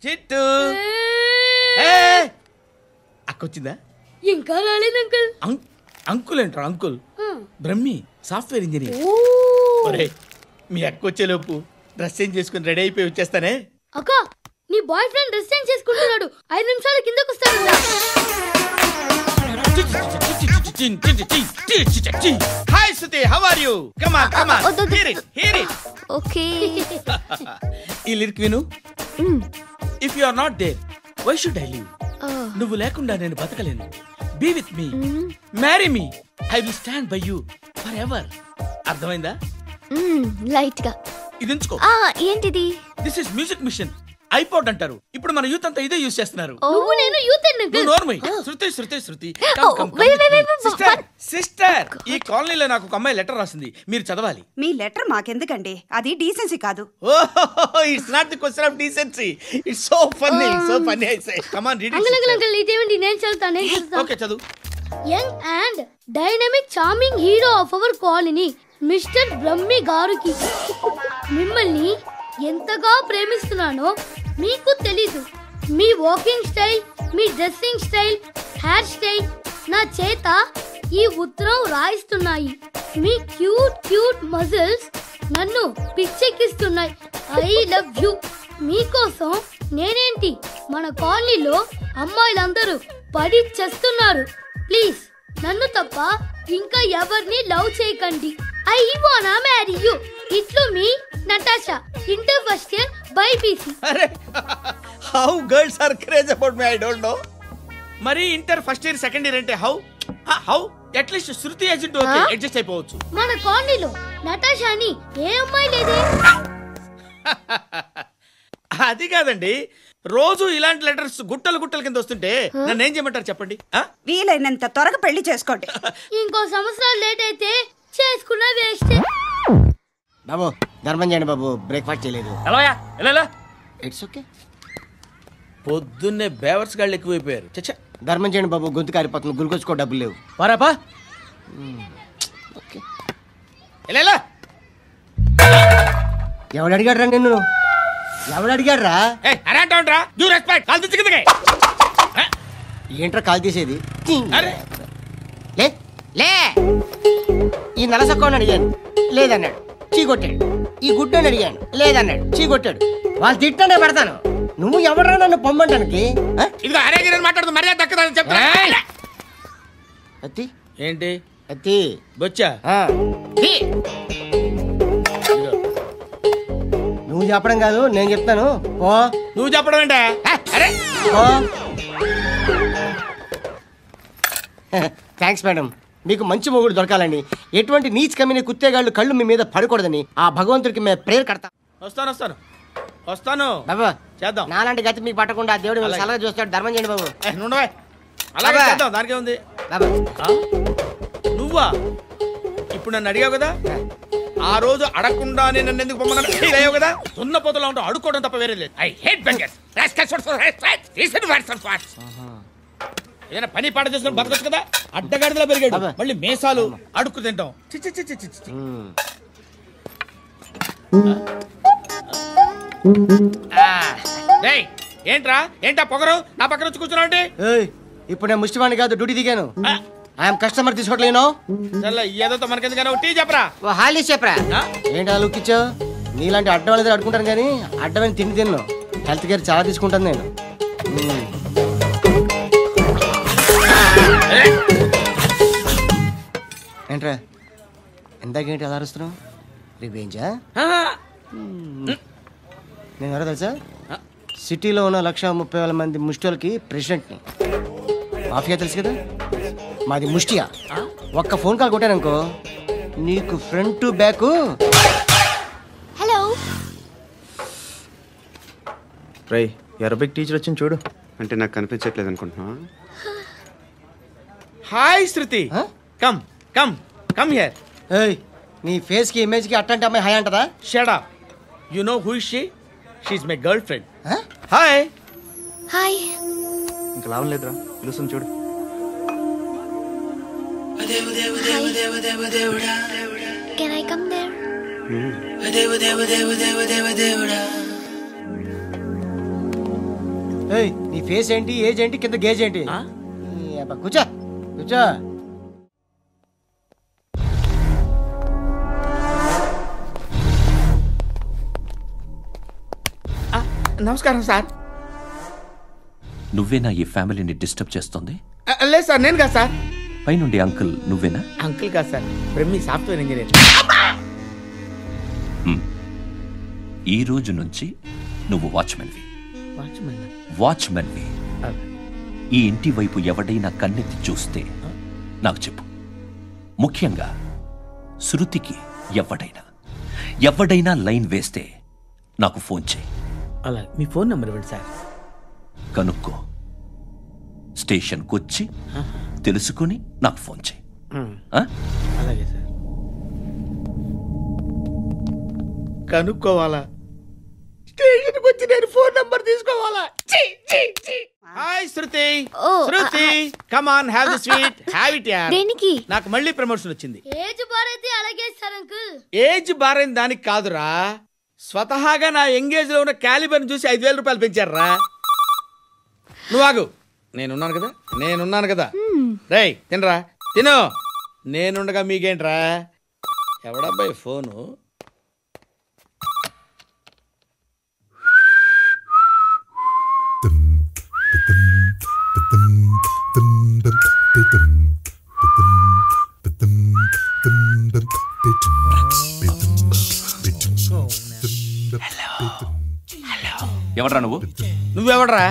చిట్టు అక్కొచ్చిందా? ఇంకా రాలేదు అంకుల్. అంకుల్ ఏంట్రా అంకుల్? Brahmi software engineer. మీ అక్క వచ్చేలోపు డ్రెస్ చేంజ్ చేసుకుని రెడీ అయిపోయి వచ్చేస్తానే. అక్క నీ బాయ్ ఫ్రెండ్ డ్రెస్ చేంజ్ చేసుకుంటున్నాడు, 5 నిమిషాల కిందకు వస్తాడు. Hi Suthi, how are you? Come on come on, hear it. Okay. ఈ లిరిక్ విను. If you are not there why should I live? నువ్వు లేకుండా నేను బతకలేను. Be with me, marry me, I will stand by you forever. అర్థమైందా? Light గా. ఇది ఎంచుకో. ఏంటిది? This is music machine, iPod అంటారు. ఇప్పుడు మన యూత్ అంతా ఇదే యూజ్ చేస్తున్నారు. నువ్వు నేను యూత్ అంకుల్. నోర్మై. శృతి శృతి శృతి. సిస్టర్, ఈ కాలనీలో నాకు ఒక అమ్మాయి లెటర్ రాసింది, మీరు చదవాలి. మీ లెటర్ మాకెందుకండి, అది డీసెన్సీ కాదు. It's not the question of decency, it's so funny, so funny. I say come on read it. Uncle ఇదేంటి? నేను చదువుతాను. ఓకే చదువు. Young and dynamic charming hero of our colony mister Brahmi గారికి మిమ్మల్ని ఎంతగా ప్రేమిస్తున్నానో మీకు తెలీదు. మీ వాకింగ్ స్టైల్, మీ డ్రెస్సింగ్ స్టైల్, హెయిర్ స్టైల్ నా చేత ఈ ఉత్తరం రాయిస్తున్నాయి. మీ క్యూట్ క్యూట్ మజిల్స్ నన్ను పిచ్చెక్కిస్తున్నాయి. I love you. మీకోసం నేనేంటి, మన కాలనీలో అమ్మాయిలందరూ పడి చేస్తున్నారు. ప్లీజ్ నన్ను తప్ప ఇంకా ఎవరిని లవ్ చేయకండి. ఐ వానా మ్యారీ యూ. ఇట్లు మీ Natasha, inter first year BiPC. అరే how girls are craze about me, I don't know. మరి inter first year second year అంటే how how at least Shruti agent okay adjust అయిపోవచ్చు. మన కాలనీలో నటాషాని ఏ అమ్మాయి లేదే. అది కాదండి, రోజు ఇలాంటి లెటర్స్ గుట్టలు గుట్టల కింద వస్తుంటే నన్ను ఏం చేయమంటారు చెప్పండి? వీలైనంత త్వరగా పెళ్లి చేసుకోండి. ఇంకో సంవత్సరాలు లేట్ అయితే చేసుకున్న వేస్ట్. బాబు ధర్మం చేయండి బాబు, బ్రేక్ఫాస్ట్ చేయలేదు. It's okay. పొద్దున్నే బేవర్స్ గాళ్ళు ఎక్కువైపోయారు. చచ్చా, ధర్మం చేయండి బాబు, గొంతు కారిపోతుంది, గురికొచ్చుకో డబ్బులు లేవు. పారాపా. ఓకే. ఎవడు అడిగాడు రా నిన్ను? ఎవడు అడిగాడు రా? ఏంట్రా కాల్ తీసేది? లే లే. ఈ నలసక్కని అడిగాను, లేదన్నాడు, చీ కొట్టాడు. ఈ గుడ్డని అడిగాను, లేదన్నాడు, చీ కొట్టాడు. వాళ్ళు తిట్టానే పెడతాను. నువ్వు ఎవడరా నన్ను పొమ్మంటానికి? అత్తి ఏంటి? అత్తి బొచ్చా? నువ్వు చెప్పడం కాదు, నేను చెప్తాను. ఓ నువ్వు చెప్పడం ఏంటా? Thanks madam. మీకు మంచి మొగుడు దొరకాలని, ఎటువంటి నీచ్ కమ్మిన కుత్తేగాళ్ళు కళ్ళు మీ మీద పడకూడదని ఆ భగవంతుడికి మేము ప్రేయర్ కడతాం. వస్తాను బాబా, చేద్దాం. నాలాంటి గతి మీకు పట్టకుండా దేవుడు సలహా చూస్తాడు. ధర్మం చేయండి బాబు. అలాగే చేద్దాం, దానికే ఉంది. నువ్వా ఇప్పుడు నన్ను అడిగావు కదా, ఆ రోజు అడగకుండానే నన్ను ఎందుకు పొమ్మన్నావు కదా? ఉన్న పోతలో ఉంటావు, అడుక్కోవడం తప్ప వేరే లేదు. I hate bangers. ఏదైనా పని పాట చేసుకుని బతకొచ్చు కదా. అడ్డగాడిదలా పెరిగాడు, మళ్ళీ మేసాలు, అడుక్కు తింటాం. ఏంట్రా పొగరు నా పక్కన వచ్చి కూర్చున్నావు అంటే? ఇప్పుడు నేను ముష్టివాణి కాదు, డ్యూటీ దిగాను. ఐఎమ్ కస్టమర్, తీసుకోవట్లేను. ఏదో మనకెందుకైనా టీ చెప్పరా, హాలీ చెప్పరా. ఏంటి లుక్ ఇచ్చావు? నీలాంటి అడ్డం వాళ్ళ దగ్గర అడుకుంటాను కానీ అడ్డమైన తిండి తిన్ను. హెల్త్ కేర్ చాలా తీసుకుంటాను నేను. ఏంట్రా ఇందాకేంటి అలా అరుస్తున్నావు? రివేంజా? నేను ఎవరో తెలుసా? సిటీలో ఉన్న 130,000 మంది ముష్టిలకి ప్రెసిడెంట్ని. మాఫియా తెలుసు కదా, మాది ముష్టియా. ఒక్క ఫోన్ కాల్ కొట్టాననుకో, నీకు front to back. Hello Rai, Arabic teacher వచ్చింది చూడు. అంటే నాకు కనిపించట్లేదు అనుకుంటున్నా. Hi Shruti, come come come here. ఏయ్, నీ ఫేస్ కి ఇమేజ్ కి అట్టంటే అమ్మాయి హాయ్ అంటదా? Shut up. You know who is she? She is my girlfriend. Hi hi. ఇంకా లాభం లేదురా, పిలుస్తుంది చూడు. Can I come there? నీ ఫేస్ ఏంటి, ఏజ్ ఏంటి, కింద గేజ్ ఏంటి? కూర్చో కూర్చో. నమస్కారం సార్. నువ్వేనా ఈ ఫ్యామిలీని డిస్టర్బ్ చేస్తుంది? లేదు సార్, నేను కాదు సార్. పైనుండి అంకుల్ నువ్వేనా? అంకుల్ కాదు సార్, బ్రహ్మి సాఫ్ట్వేర్ ఇంజనీర్. ఈ రోజు నుంచి నువ్వు వాచ్మెన్వి. ఈ ఇంటి వైపు ఎవడైనా కన్నెత్తి చూస్తే నాకు చెప్పు. ముఖ్యంగా శృతికి ఎవడైనా లైన్ వేస్తే నాకు ఫోన్ చేయి. అలా మీ ఫోన్ నెంబర్ ఇవ్వండి సార్. కనుక్కో, స్టేషన్కి వచ్చి తెలుసుకుని నాకు ఫోన్ చేయి. అలాగే సార్. కనుక్కోవాలా? స్టేషన్కి వచ్చి నేను ఫోన్ నంబర్ తీసుకోవాలా? Hi Shruti. Shruti, come on, have the sweet, have it యార్. దేనికి? నాకు మళ్ళీ ప్రమోషన్ వచ్చింది. ఏజ్ బారైతే అలాగే సార్ అంకుల్. ఏజ్ బారైన దానికి కాదురా, స్వతహాగా నా ఎంగేజ్ లో ఉన్న క్యాలిబర్ చూసి 5,000 రూపాయలు పెంచారా. నువ్వు ఆగు, నేనున్నాను కదా. రేయ్ తినరా, తిను. నేనుండగా మీకేంట్రా? ఎవడబ్బాయి ఫోను? ఎవడ్రా నువ్వు? నువ్వెవడరా?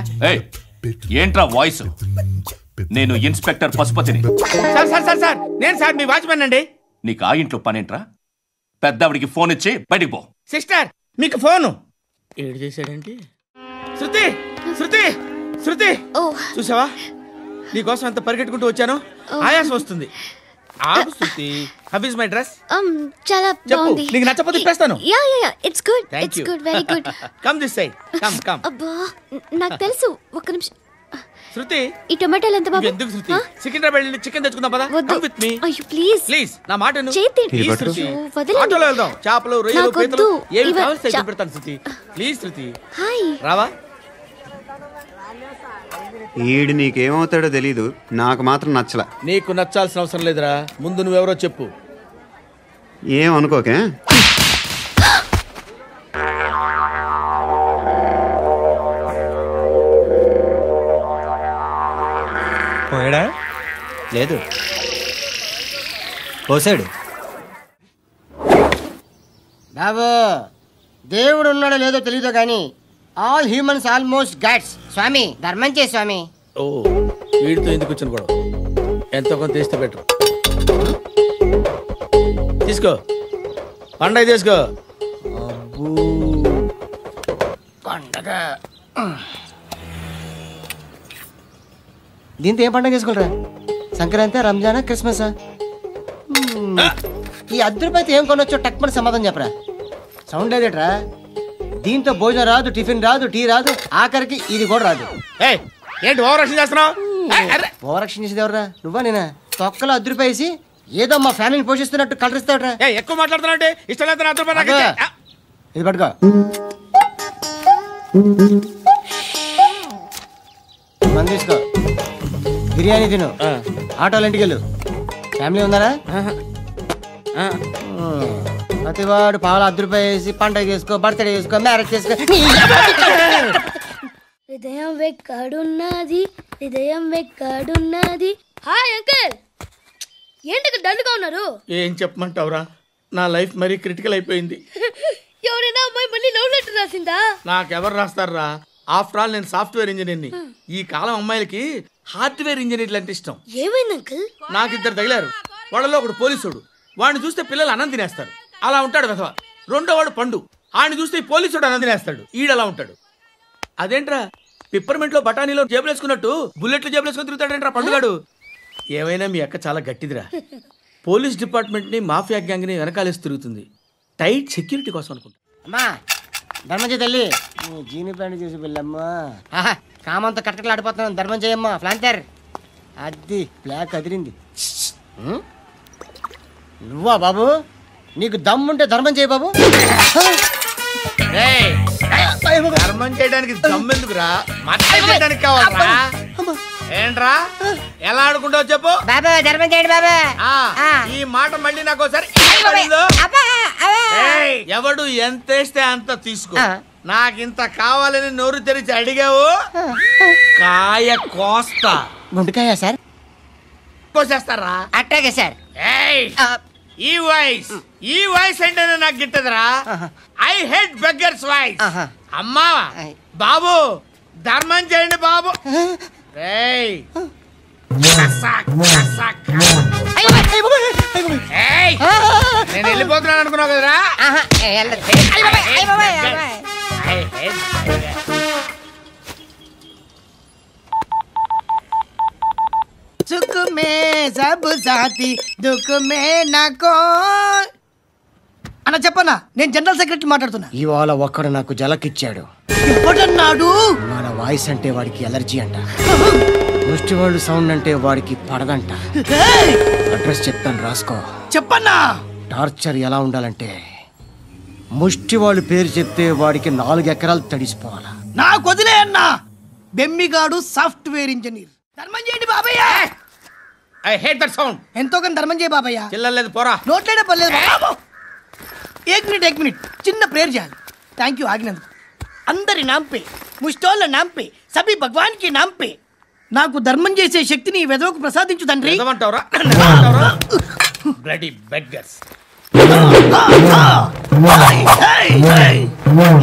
ఏంట్రా వాయిస్? నేను ఇన్స్పెక్టర్ పశుపతిని. సార్ నేను సార్ మీ వాచ్మెన్ అండి. నీకు ఆ ఇంట్లో పనేంట్రా? పెద్దవిడికి ఫోన్ ఇచ్చి బయటికి పో. సిస్టర్ మీకు ఫోను. ఏడు చేశాడంటే. శృతి శృతి శృతి, చూసావా నీకోసం ఎంత పరిగెట్టుకుంటూ వచ్చాను. ఆయాసం వస్తుంది. ఆగు Shruti. How is my dress? చాలా బాగుంది. నీకు నచ్చకపోతే తిప్పేస్తాను. Yeah it's good. It's good, very good. Come this side, come. అబ్బా నాకు తెలుసు. ఒక్క నిమిషం. శృతి, ఈ టొమాటోలు ఎంత బాబు? ఎందుకు శృతి? సికింద్రాబాద్ వెళ్ళి చికెన్ తెచ్చుకుందాం పద. Come with me. అయ్యో ప్లీజ్ ప్లీజ్ నా మాట విను. చేతి శృతి, వదలండి. ఆటోలో వెళ్దాం. చేపలు, రొయ్యలు, పీతలు ఏమి కావాలి సైకిల్ పెడతాను శృతి. Please Shruti. హాయ్. రావా? ఈడు నీకేమవుతాడో తెలీదు, నాకు మాత్రం నచ్చలా. నీకు నచ్చాల్సిన అవసరం లేదురా, ముందు నువ్వెవరో చెప్పు. ఏం అనుకోకే. పోయాడా? లేదు, పోసాడు. బాబు, దేవుడు ఉన్నాడో లేదో తెలీదు కానీ ఆల్ హ్యూమన్స్ ఆల్మోస్ట్ గాడ్స్. స్వామి ధర్మం చే స్వామి. ఓ, వీడితో ఎందుకు వచ్చిన గొడవ? ఎంతో కొంత తీస్తే బెటర్. తీసుకో, పండగ తీసుకో. పండగ దీంతో ఏం పండగ చేసుకోరా? సంక్రాంతి, రంజానా, క్రిస్మసా? ఈ ₹10 ఏం కొనొచ్చో టక్మని సమాధానం చెప్పరా. సౌండ్ లేదేట్రా? దీంతో భోజనం రాదు, టిఫిన్ రాదు, టీ రాదు, ఆఖరికి ఇది కూడా రాదు. ఏంటి ఓవర్ యాక్షన్ చేస్తున్నావు? ఓవర్ యాక్షన్ చేసేది ఎవరా? నువ్వా నేనా? తొక్కలో ₹10 వేసి ఏదో మా ఫ్యామిలీని పోషిస్తున్నట్టు కలరిస్తావుట్రా. ఎక్కువ మాట్లాడుతున్నా ఇష్టం లేదు. ఇది పట్టుకో. మంది తీసుకో, బిర్యానీ తిను, ఆటోలు ఇంటికి వెళ్ళు. ఫ్యామిలీ ఉన్నారా? ప్రతివాడు పావులు ₹10 వేసి పండగ చేసుకో, బర్త్డే చేసుకో, మ్యారేజ్ చేసుకో. హృదయం వెక్కడున్నది. హాయ్ అంకుల్, ఏంటి డల్గా ఉన్నారు? ఏం చెప్పమంటావురా, నా లైఫ్ మరీ క్రిటికల్ అయిపోయింది. ఎవరైనా అమ్మాయి మళ్ళీ లవ్ లెటర్ రాసిందా? నాకెవరు రాస్తారా? ఆఫ్టర్ ఆల్ నేను సాఫ్ట్వేర్ ఇంజనీర్ని. ఈ కాలం అమ్మాయిలకి హార్డ్వేర్ ఇంజనీర్లు అంటే ఇష్టం. ఏమైంది అంకుల్? నాకు 2 తగిలారు. వాళ్ళలో ఒకడు పోలీసుడు. వాడిని చూస్తే పిల్లలు అన్నం తినేస్తారు, అలా ఉంటాడు వెధవ. రెండో వాడు పండు. ఆయన చూస్తే ఈ పోలీసుడు అన్నం తినేస్తాడు, ఈడలా ఉంటాడు. అదేంట్రా, పిప్పర్మెంట్ లో బఠానీలో జేబులు వేసుకున్నట్టు బుల్లెట్లు జేబులు వేసుకుని తిరుగుతాడేంట్రా పండుగాడు. ఏమైనా మీ అక్క చాలా గట్టిదిరా. పోలీస్ డిపార్ట్మెంట్ ని, మాఫియా గ్యాంగ్ ని వెనకాలేసి తిరుగుతుంది. టైట్ సెక్యూరిటీ కోసం అనుకుంటా. అమ్మా ధర్మం చేయి తల్లి. జీని ప్లాంట్ చేసి వెళ్ళమ్మా. కామంతో కట్టకలు ఆడిపోతున్నాను. ధర్మం చేయమ్మా. ఫ్లాంటర్ అది బ్లాక్ అదిరింది. నువ్వా బాబు? నీకు దమ్ముంటే ధర్మం చేయి బాబు. ధర్మం చేయడానికి దమ్మెందుకురా మర్యాద చేయడానికి కావాలరా ఏంట్రా ఎలా ఆడుకుంటావు చెప్పు బాబా ధర్మం చేయండి బాబా ఈ మాట మళ్ళీ నాకు ఒకసారి ఎవడు ఎంత వేస్తే అంత తీసుకో నాకింత కావాలని నోరు తెరిచి అడిగావు కాయ కోస్తా గుండెకాయ సార్ కోసేస్తారా అట్టాగే సార్ ఈ వాయిస్ అంటేనే నాకు గిట్టదురా ఐ హేట్ బెగ్గర్స్ వాయిస్ అమ్మా బాబు ధర్మం చేయండి బాబు నేను వెళ్ళిపోతున్నాను అనుకున్నావు కదరా సుఖ మే సబ్ సాథీ దుఃఖ మే నాకో అన్న చెప్పన్నా నేను జనరల్ సెక్రటరీ మాట్లాడుతున్నా ఇవాళ ఒక్కడు నాకు జలకిచ్చాడు ఎవడన్నాడు మన వాయిస్ అంటే వాడికి ఎలర్జీ అంట ముష్టి వాళ్ళు సౌండ్ అంటే వాడికి పడదంట అడ్రస్ చెప్తాను రాసుకో చెప్పన్నా టార్చర్ ఎలా ఉండాలంటే ముష్టి వాళ్ళు పేరు చెప్తే వాడికి 4 ఎకరాలు తడిసిపోవాలా నాకు వదిలే అన్నా బెమ్మిగాడు సాఫ్ట్వేర్ ఇంజనీర్ ధర్మం చేయండి బాబయ్య ఐ హేట్ దట్ సౌండ్ ఎంతో కానీ ధర్మం చేయ బాబయ్య చిల్లలేదు పోరా నోట్లేడే పర్లేదు బాబు एक मिनट చిన్న ప్రేయర్ చేయాలి థ్యాంక్ యూ ఆగినందుకు అందరి నామ్ పే ముష్టోళ్ళ నామ్ పే సభీ భగవాన్ కి నామ్ పే నాకు ధర్మం చేసే శక్తిని ఈ వెదవకు ప్రసాదించు తండ్రి ఏమంటావురా బ్లడీ బెగ్గర్స్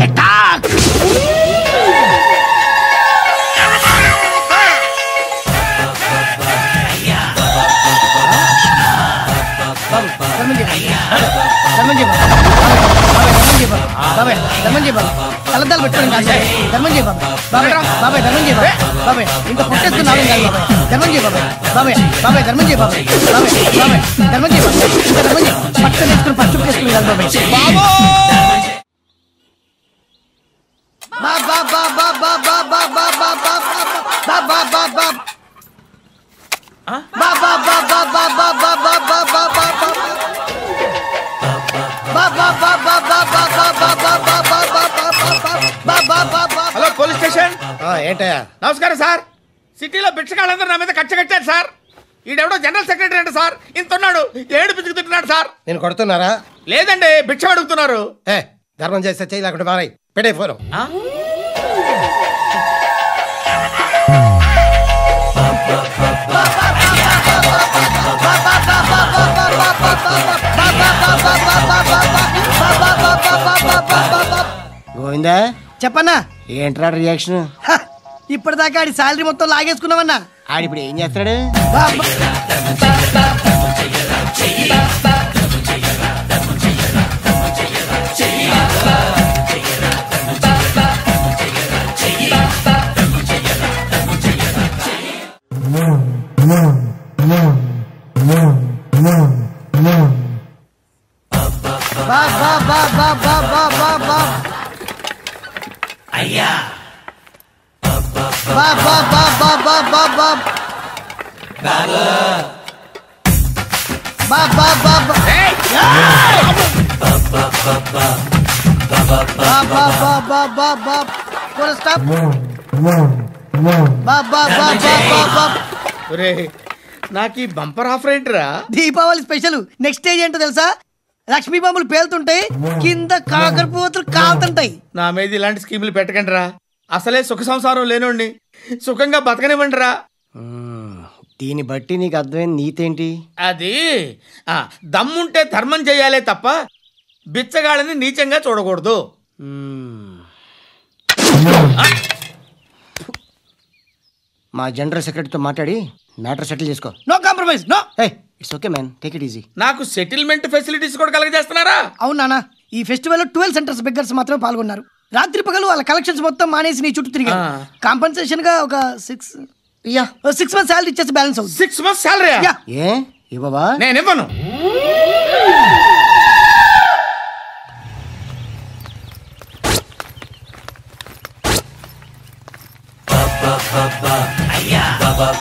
అటాక్ తలదాలు పెట్టుకోండి ధర్మం చేయ బాబాయ్ బాబాయ్ ధర్మం చేయ బాబాయ్ ఇంత పొట్టేసుకున్నాను ధర్మం చేయ బాబాయ్ బాబాయ్ ధర్మం చేయ బాబాయ్ బాబాయ్ ధర్మం చేయ ఇంత ధర్మం చేయ పట్టు వేసుకుని పట్టు వేసుకుని హలో పోలీస్ స్టేషన్ ఏంటయ్యా నమస్కారం సార్ సిటీలో భిక్షకాళ్ళందరూ నా మీద కచ్చ కట్టారు సార్ ఈడెవడో జనరల్ సెక్రటరీ అంట సార్ ఇంత ఉన్నాడు ఏడు పిచ్చుకు తింటున్నాడు సార్ నేను కొడుతున్నారా లేదండి భిక్ష అడుగుతున్నారు ధర్మం చేస్తే చేయి లేకుండా మారాయి పెట్టే ఫోన్ గోవిందా చెప్పన్నా ఏంట్రా రియాక్షన్ ఇప్పటిదాకా ఆడి శాలరీ మొత్తం లాగేసుకున్నావన్నా ఆడిప్పుడు ఏం చేస్తాడు అయ్యా నాకు ఈ బంపర్ ఆఫర్ ఏంటిరా దీపావళి స్పెషల్ నెక్స్ట్ స్టేజ్ ఏంటో తెలుసా లక్ష్మీ బాంబులు పేలుతుంటాయి కింద కాకరపువ్వులు కాలుతుంటాయి నా మీద ఇలాంటి స్కీములు పెట్టకండి రా అసలే సుఖ సంసారం లేనోండి సుఖంగా బతకనివ్వండి రా దీన్ని బట్టి నీకు అర్థమైన నీతేంటి అది దమ్ముంటే ధర్మం చేయాలే తప్ప బిచ్చగాళ్ళని నీచంగా చూడకూడదు మా జనరల్ సెక్రటరీతో మాట్లాడి మ్యాటర్ సెటిల్ చేసుకో no compromise no it's okay man take it easy నాకు సెటిల్మెంట్ ఫెసిలిటీస్ కూడా కలగజేస్తున్నారా అవును నాన్న ఈ ఫెస్టివల్ 12 సెంటర్స్ బెగ్గర్స్ మాత్రమే పాల్గొన్నారు రాత్రి పగలు వాళ్ళ కలెక్షన్స్ మొత్తం మానేసి నీ చుట్టూ తిరిగారు కాంపన్సేషన్ గా ఒక 6 months సాలరీ ఇచ్చేసి బ్యాలెన్స్ అవుతుంది 6 months సాలరీ ఏ ఇవ్వవా నేను ఇవ్వను